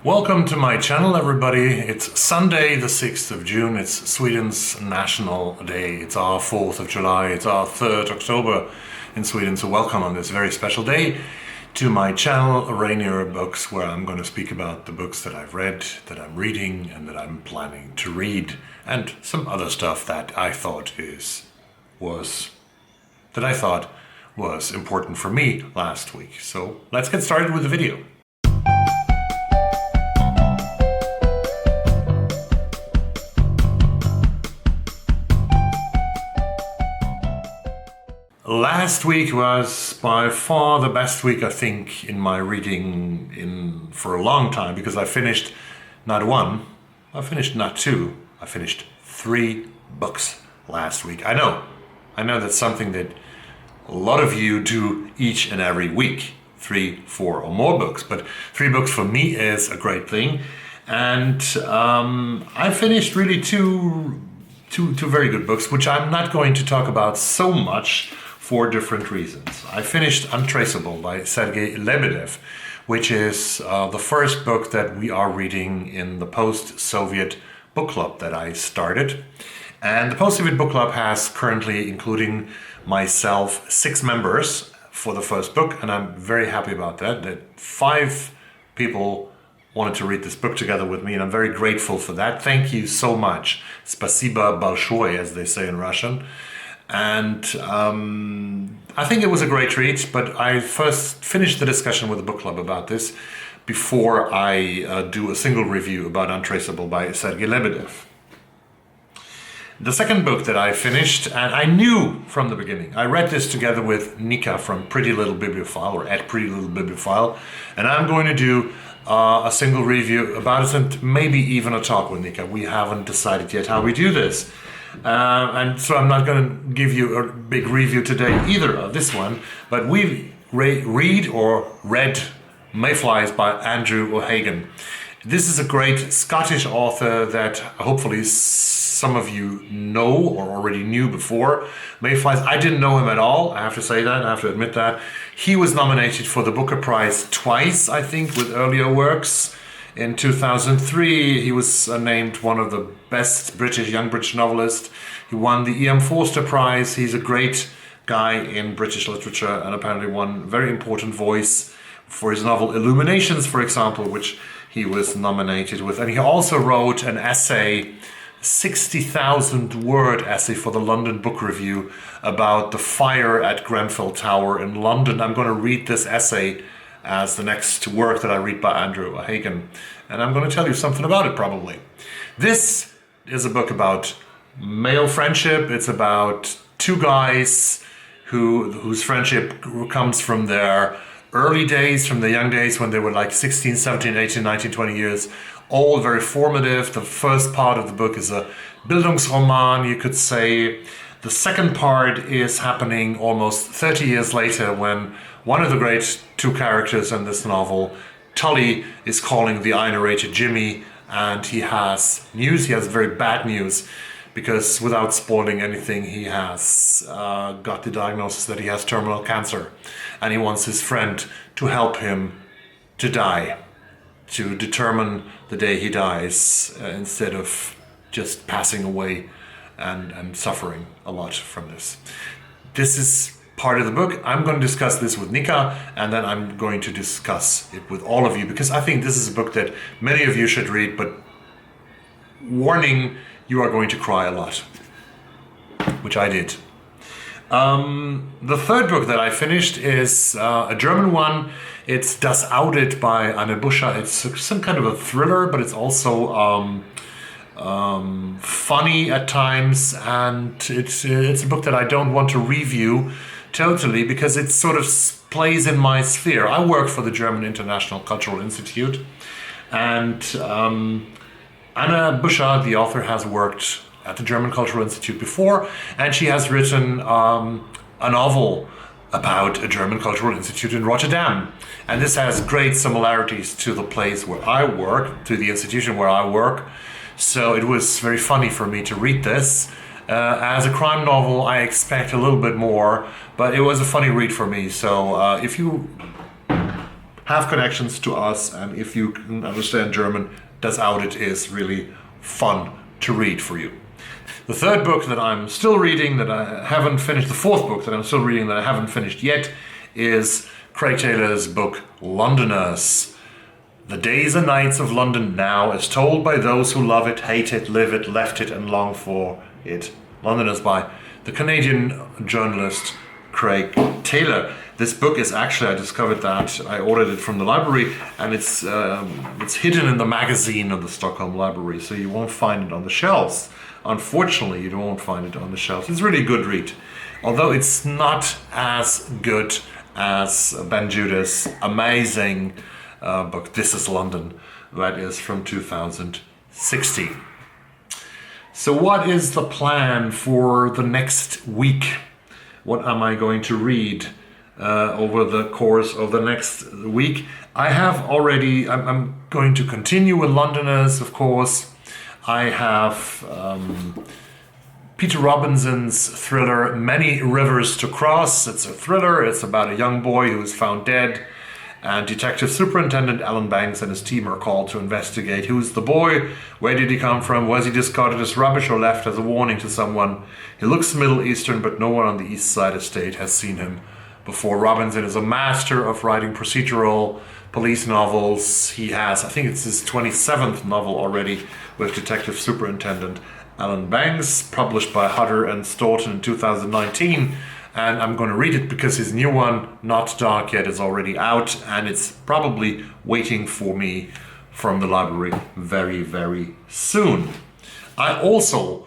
Welcome to my channel, everybody. It's Sunday, the 6th of June. It's Sweden's National Day. It's our 4th of July. It's our 3rd October in Sweden. So welcome on this very special day to my channel, Rainierbooks, where I'm going to speak about the books that I've read, that I'm reading, and that I'm planning to read, and some other stuff that I thought was important for me last week. So let's get started with the video. Last week was by far the best week, I think, in my reading for a long time, because I finished not one, I finished not two, I finished 3 books last week. I know that's something that a lot of you do each and every week, 3, 4 or more books, but 3 books for me is a great thing. And I finished really two very good books, which I'm not going to talk about so much for different reasons. I finished Untraceable by Sergei Lebedev, which is the first book that we are reading in the post-Soviet book club that I started. And the post-Soviet book club has currently, including myself, 6 members for the first book, and I'm very happy about that 5 people wanted to read this book together with me, and I'm very grateful for that. Thank you so much. Spasiba большое, as they say in Russian. And I think it was a great read, but I first finished the discussion with the book club about this before I do a single review about Untraceable by Sergei Lebedev. The second book that I finished, and I knew from the beginning, I read this together with Nika from Pretty Little Bibliophile, or at Pretty Little Bibliophile, and I'm going to do a single review about it and maybe even a talk with Nika. We haven't decided yet how we do this. And so I'm not going to give you a big review today either of this one, but we read Mayflies by Andrew O'Hagan. This is a great Scottish author that hopefully some of you know or already knew before. Mayflies, I didn't know him at all, I have to say that, I have to admit that. He was nominated for the Booker Prize twice, I think, with earlier works. In 2003, he was named one of the best young British novelists. He won the E.M. Forster Prize. He's a great guy in British literature and apparently one very important voice for his novel Illuminations, for example, which he was nominated with. And he also wrote an essay, 60,000-word essay for the London Book Review about the fire at Grenfell Tower in London. I'm going to read this essay as the next work that I read by Andrew O'Hagan, and I'm going to tell you something about it probably. This is a book about male friendship. It's about 2 guys whose friendship comes from their early days, from the young days when they were like 16, 17, 18, 19, 20 years, all very formative. The first part of the book is a Bildungsroman, you could say. The second part is happening almost 30 years later, when one of the great 2 characters in this novel, Tully, is calling the I narrator Jimmy, and he has news. He has very bad news, because without spoiling anything, he has got the diagnosis that he has terminal cancer, and he wants his friend to help him to die, to determine the day he dies, instead of just passing away and suffering a lot from this. This is part of the book. I'm going to discuss this with Nika, and then I'm going to discuss it with all of you, because I think this is a book that many of you should read, but warning, you are going to cry a lot, which I did. The third book that I finished is a German one. It's Das Audit by Buscha. It's some kind of a thriller, but it's also funny at times, and it's a book that I don't want to review totally, because it sort of plays in my sphere. I work for the German International Cultural Institute, and Anna Buscha, the author, has worked at the German Cultural Institute before, and she has written a novel about a German Cultural Institute in Rotterdam. And this has great similarities to the place where I work, to the institution where I work. So it was very funny for me to read this. As a crime novel, I expect a little bit more, but it was a funny read for me. So if you have connections to us, and if you can understand German, Das Audit is really fun to read for you. The third book that I'm still reading that I haven't finished, the fourth book that I'm still reading that I haven't finished yet, is Craig Taylor's book Londoners. The days and nights of London now, as told by those who love it, hate it, live it, left it, and long for it. Londoners by the Canadian journalist Craig Taylor. This book is actually, I discovered that, I ordered it from the library, and it's hidden in the magazine of the Stockholm Library, so you won't find it on the shelves. Unfortunately, you won't find it on the shelves. It's really a good read, although it's not as good as Ben Judah's amazing book, This is London, that is from 2016. So what is the plan for the next week? What am I going to read over the course of the next week? I'm going to continue with Londoners, of course. I have Peter Robinson's thriller, Many Rivers to Cross. It's a thriller. It's about a young boy who is found dead, and Detective Superintendent Alan Banks and his team are called to investigate who's the boy, where did he come from, was he discarded as rubbish or left as a warning to someone. He looks Middle Eastern, but no one on the East Side Estate has seen him before. Robinson is a master of writing procedural police novels. He has, I think it's his 27th novel already with Detective Superintendent Alan Banks, published by Hutter and Stoughton in 2019. And I'm going to read it because his new one, Not Dark Yet, is already out, and it's probably waiting for me from the library very, very soon. I also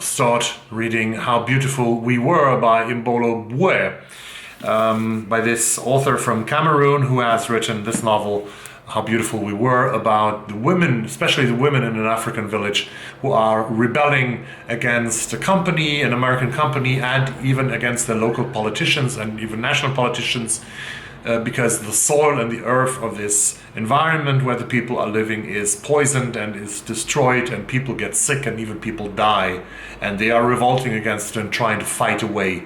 start reading How Beautiful We Were by Imbolo Mbue, by this author from Cameroon who has written this novel, How Beautiful We Were, about the women, especially the women in an African village who are rebelling against a company, an American company, and even against the local politicians and even national politicians, because the soil and the earth of this environment where the people are living is poisoned and is destroyed, and people get sick and even people die, and they are revolting against it and trying to fight away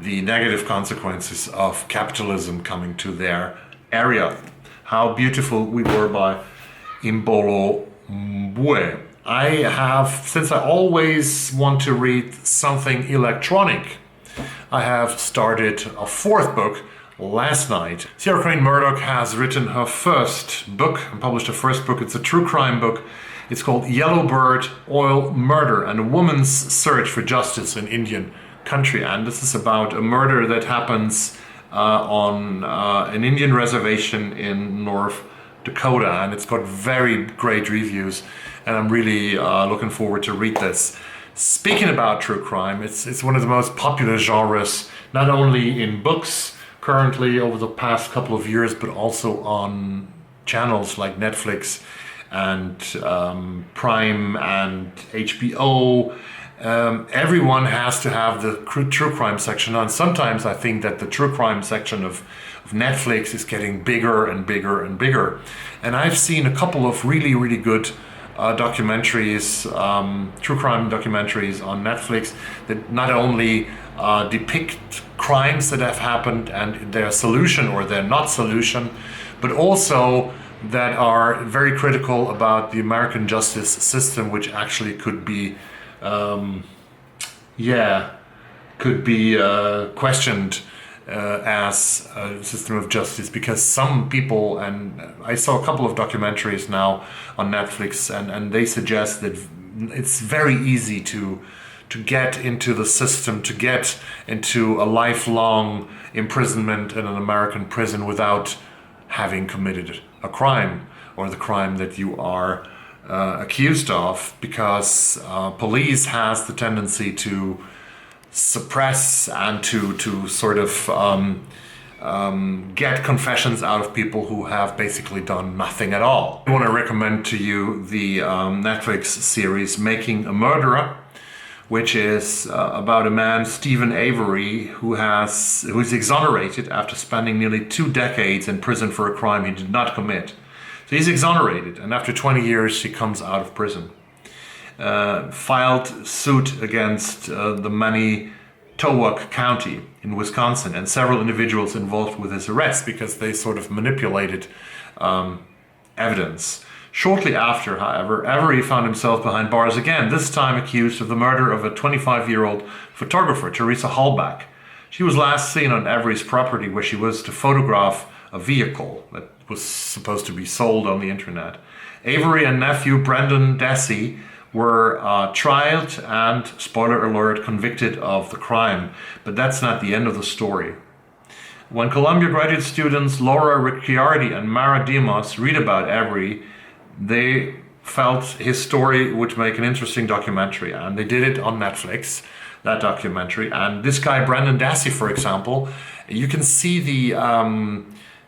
the negative consequences of capitalism coming to their area. How Beautiful We Were by Imbolo Mbue. I have, since I always want to read something electronic, I have started a fourth book last night. Sierra Crane Murdoch has written her first book and published her first book. It's a true crime book. It's called Yellowbird Oil Murder and a Woman's Search for Justice in Indian Country. And this is about a murder that happens on an Indian reservation in North Dakota, and it's got very great reviews, and I'm really looking forward to read this. Speaking about true crime, it's one of the most popular genres, not only in books currently over the past couple of years, but also on channels like Netflix and Prime and HBO. Everyone has to have the true crime section on. Sometimes I think that the true crime section of Netflix is getting bigger and bigger and bigger. And I've seen a couple of really, really good documentaries, true crime documentaries on Netflix that not only depict crimes that have happened and their solution or their not solution, but also that are very critical about the American justice system, which actually could be questioned as a system of justice, because some people, and I saw a couple of documentaries now on Netflix, and they suggest that it's very easy to get into the system, to get into a lifelong imprisonment in an American prison without having committed a crime or the crime that you are accused of, because police has the tendency to suppress and to sort of get confessions out of people who have basically done nothing at all. I want to recommend to you the Netflix series Making a Murderer, which is about a man, Stephen Avery, who's exonerated after spending nearly 2 decades in prison for a crime he did not commit. So he's exonerated, and after 20 years he comes out of prison. Filed suit against the many Manitowoc County in Wisconsin, and several individuals involved with his arrest because they sort of manipulated evidence. Shortly after, however, Avery found himself behind bars again, this time accused of the murder of a 25-year-old photographer, Teresa Hallback. She was last seen on Avery's property where she was to photograph a vehicle that was supposed to be sold on the internet. Avery and nephew Brendan Dassey were tried and, spoiler alert, convicted of the crime. But that's not the end of the story. When Columbia graduate students Laura Ricciardi and Mara Demos read about Avery, they felt his story would make an interesting documentary, and they did it on Netflix, that documentary. And this guy, Brendan Dassey, for example, you can see the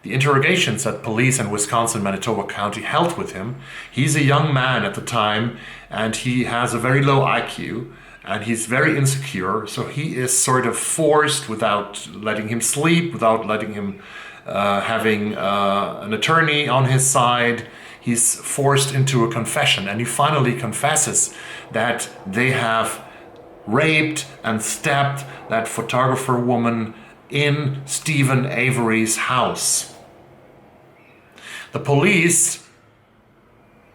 interrogations that police in Wisconsin, Manitowoc County held with him. He's a young man at the time, and he has a very low IQ, and he's very insecure. So he is sort of forced, without letting him sleep, without letting him having an attorney on his side. He's forced into a confession, and he finally confesses that they have raped and stabbed that photographer woman in Stephen Avery's house. The police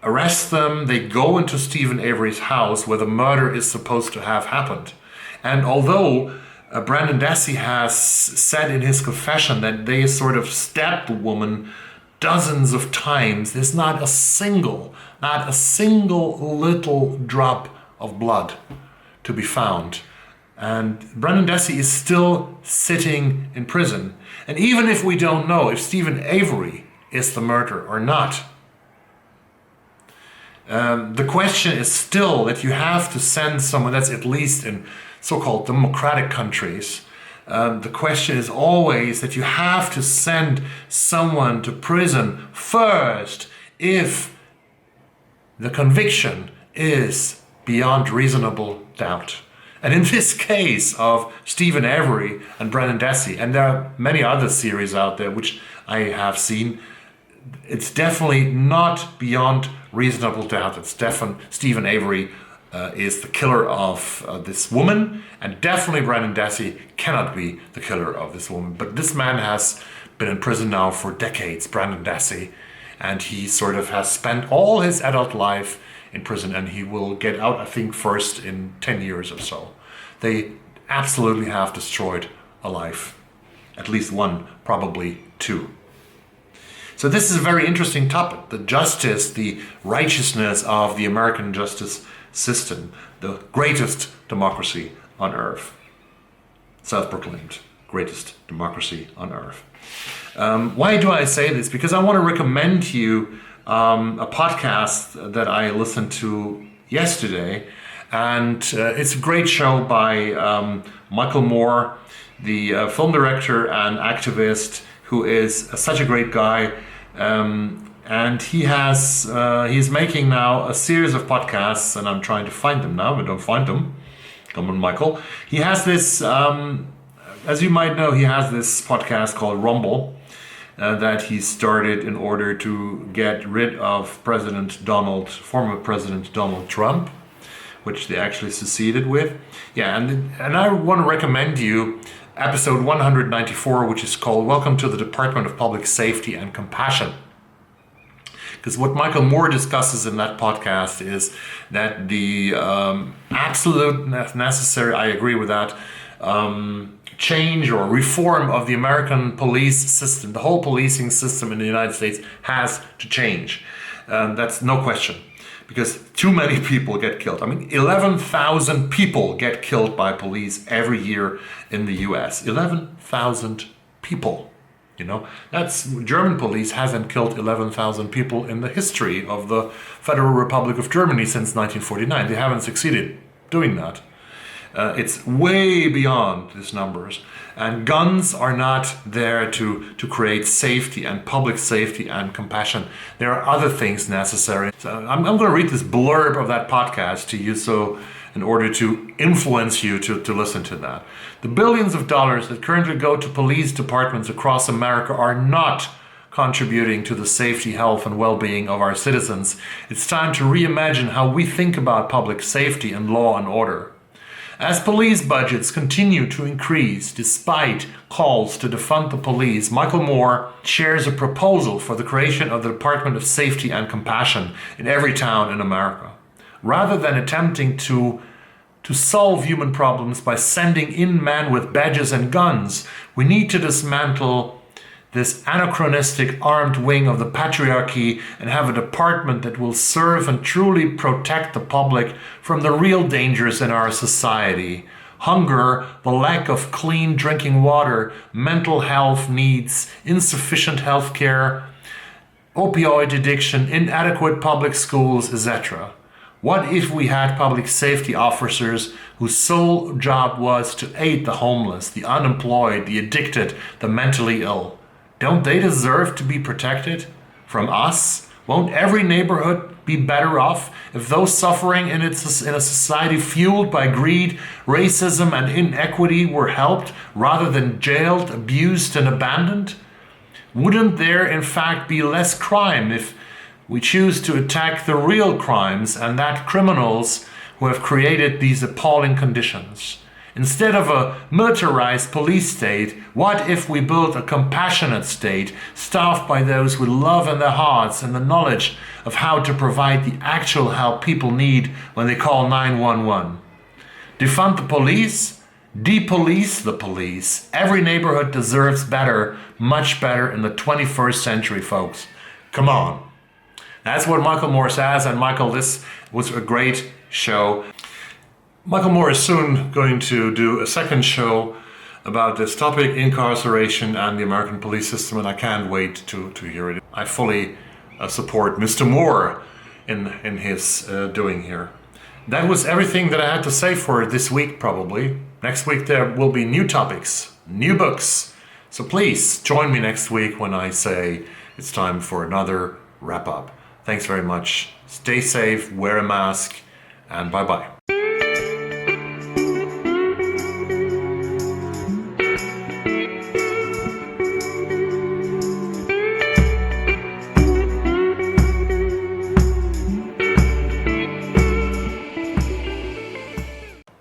arrest them. They go into Stephen Avery's house where the murder is supposed to have happened. And although Brendan Dassey has said in his confession that they sort of stabbed the woman dozens of times, there's not a single little drop of blood to be found. And Brendan Dassey is still sitting in prison. And even if we don't know if Stephen Avery is the murderer or not, the question is still that you have to send someone, that's at least in so-called democratic countries, the question is always that you have to send someone to prison first if the conviction is beyond reasonable doubt. And in this case of Stephen Avery and Brendan Dassey, and there are many other series out there which I have seen, it's definitely not beyond reasonable doubt. It's definitely Stephen Avery is the killer of this woman, and definitely Brendan Dassey cannot be the killer of this woman. But this man has been in prison now for decades, Brendan Dassey, and he sort of has spent all his adult life in prison, and he will get out, I think, first in 10 years or so. They absolutely have destroyed a life. At least one, probably two. So this is a very interesting topic, the justice, the righteousness of the American justice system, the greatest democracy on earth. Self-proclaimed greatest democracy on earth. Why do I say this? Because I want to recommend to you a podcast that I listened to yesterday, and it's a great show by Michael Moore, the film director and activist, who is such a great guy. And he's making now a series of podcasts, and I'm trying to find them now, but don't find them. Come on, Michael. He has this, as you might know, he has this podcast called Rumble that he started in order to get rid of former President Donald Trump, which they actually succeeded with. Yeah, and I want to recommend you episode 194, which is called Welcome to the Department of Public Safety and Compassion. Because what Michael Moore discusses in that podcast is that the absolute necessary, I agree with that, change or reform of the American police system, the whole policing system in the United States has to change. That's no question. Because too many people get killed. I mean, 11,000 people get killed by police every year in the US. 11,000 people. You know, that's German police hasn't killed 11,000 people in the history of the Federal Republic of Germany since 1949. They haven't succeeded doing that. It's way beyond these numbers. And guns are not there to create safety and public safety and compassion. There are other things necessary. So I'm going to read this blurb of that podcast to you, so in order to influence you to listen to that. The billions of dollars that currently go to police departments across America are not contributing to the safety, health, and well-being of our citizens. It's time to reimagine how we think about public safety and law and order. As police budgets continue to increase despite calls to defund the police, Michael Moore shares a proposal for the creation of the Department of Safety and Compassion in every town in America. Rather than attempting to solve human problems by sending in men with badges and guns, we need to dismantle this anachronistic armed wing of the patriarchy and have a department that will serve and truly protect the public from the real dangers in our society. Hunger, the lack of clean drinking water, mental health needs, insufficient health care, opioid addiction, inadequate public schools, etc. What if we had public safety officers whose sole job was to aid the homeless, the unemployed, the addicted, the mentally ill? Don't they deserve to be protected from us? Won't every neighborhood be better off if those suffering in a society fueled by greed, racism, and inequity were helped rather than jailed, abused, and abandoned? Wouldn't there in fact be less crime if we choose to attack the real crimes and that criminals who have created these appalling conditions? Instead of a militarized police state, what if we built a compassionate state staffed by those with love in their hearts and the knowledge of how to provide the actual help people need when they call 911? Defund the police? Depolice the police. Every neighborhood deserves better, much better in the 21st century, folks. Come on. That's what Michael Moore says, and Michael, this was a great show. Michael Moore is soon going to do a second show about this topic, incarceration and the American police system, and I can't wait to hear it. I fully support Mr. Moore in his doing here. That was everything that I had to say for this week, probably. Next week there will be new topics, new books. So please join me next week when I say it's time for another wrap-up. Thanks very much. Stay safe, wear a mask, and bye-bye.